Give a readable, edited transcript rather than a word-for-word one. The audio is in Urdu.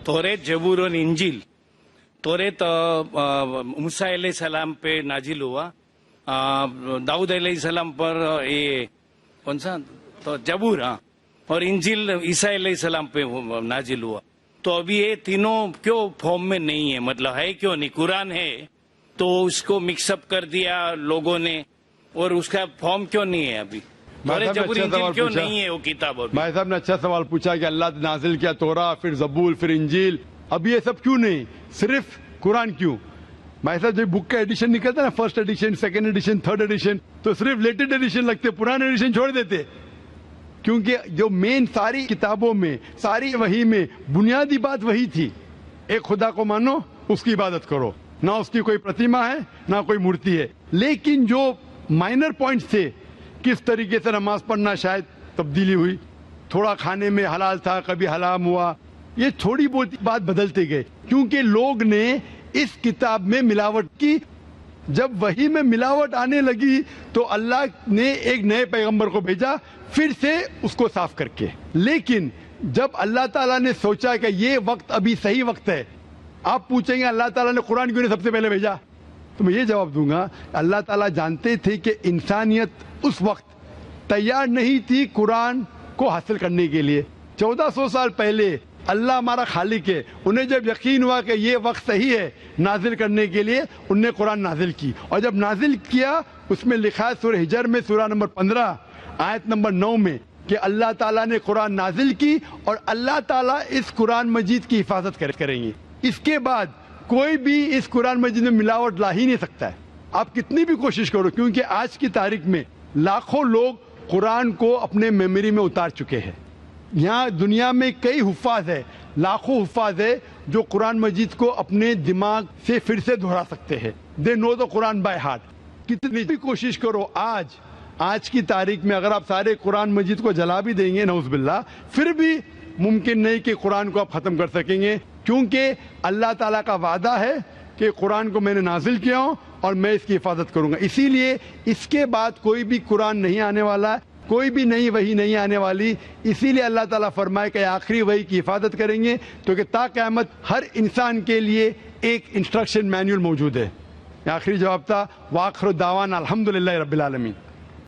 توریت، زبور اور انجیل. توریت موسیٰ علیہ السلام پہ نازل ہوا، داؤد علیہ السلام پر یہ کون سا تو زبور، اور انجیل عیسیٰ علیہ السلام پہ نازل ہوا. تو ابھی یہ تینوں کیوں فارم میں نہیں ہے؟ مطلب ہے کیوں نہیں؟ قرآن ہے تو اس کو مکس اپ کر دیا لوگوں نے، اور اس کا فارم کیوں نہیں ہے ابھی؟ کیوں نہیں ہے وہ کتاب؟ بھائی صاحب نے اچھا سوال پوچھا کہ اللہ نے نازل کیا تورا، پھر زبور، پھر انجیل، اب یہ سب کیوں نہیں؟ صرف قرآن کیوں؟ بھائی صاحب جب بک کا ایڈیشن نکلتا ہے نا، first edition, second edition, third edition, تو صرف لیٹسٹ ایڈیشن لگتے، پرانے ایڈیشن چھوڑ دیتے. کیونکہ جو مین ساری کتابوں میں، ساری وحی میں بنیادی بات وہی تھی، ایک خدا کو مانو، اس کی عبادت کرو، نہ اس کی کوئی پرتیما ہے نہ کوئی مورتی ہے. لیکن جو مائنر پوائنٹس تھے، کس طریقے سے نماز پڑھنا شاید تبدیلی ہوئی، تھوڑا کھانے میں حلال تھا، کبھی حرام ہوا، یہ تھوڑی بہت بات بدلتے گئے کیونکہ لوگ نے اس کتاب میں ملاوٹ کی. جب وحی میں ملاوٹ آنے لگی تو اللہ نے ایک نئے پیغمبر کو بھیجا پھر سے اس کو صاف کر کے. لیکن جب اللہ تعالیٰ نے سوچا کہ یہ وقت ابھی صحیح وقت ہے، آپ پوچھیں گے اللہ تعالیٰ نے قرآن کیوں نہیں سب سے پہلے بھیجا؟ تو میں یہ جواب دوں گا، اللہ تعالیٰ جانتے تھے کہ انسانیت اس وقت تیار نہیں تھی قرآن کو حاصل کرنے کے لیے. 1400 سال پہلے اللہ ہمارا خالق ہے، انہیں جب یقین ہوا کہ یہ وقت صحیح ہے نازل کرنے کے لیے، انہوں نے قرآن نازل کی. اور جب نازل کیا اس میں لکھا ہے سورہ ہجر میں سورہ نمبر 15 آیت نمبر 9 میں کہ اللہ تعالیٰ نے قرآن نازل کی اور اللہ تعالیٰ اس قرآن مجید کی حفاظت کریں گے. اس کے بعد کوئی بھی اس قرآن مجید میں ملاوٹ لا ہی نہیں سکتا ہے، آپ کتنی بھی کوشش کرو، کیونکہ آج کی تاریخ میں لاکھوں لوگ قرآن کو اپنے میموری میں اتار چکے ہیں. یہاں دنیا میں کئی حفاظ ہیں، لاکھوں حفاظ ہیں جو قرآن مجید کو اپنے دماغ سے پھر سے دہرا سکتے ہیں. دے نو دا قرآن بائی ہارٹ. کتنی بھی کوشش کرو، آج کی تاریخ میں اگر آپ سارے قرآن مجید کو جلا بھی دیں گے نعوذ باللہ، پھر بھی ممکن نہیں کہ قرآن کو آپ ختم کر سکیں گے، کیونکہ اللہ تعالیٰ کا وعدہ ہے کہ قرآن کو میں نے نازل کیا ہوں اور میں اس کی حفاظت کروں گا. اسی لیے اس کے بعد کوئی بھی قرآن نہیں آنے والا، کوئی بھی نئی وحی نہیں آنے والی. اسی لیے اللہ تعالیٰ فرمائے کہ آخری وحی کی حفاظت کریں گے، تو کہ تا قیامت ہر انسان کے لیے ایک انسٹرکشن مینول موجود ہے. آخری جواب تھا. وآخر دعوانا الحمدللہ رب العالمین.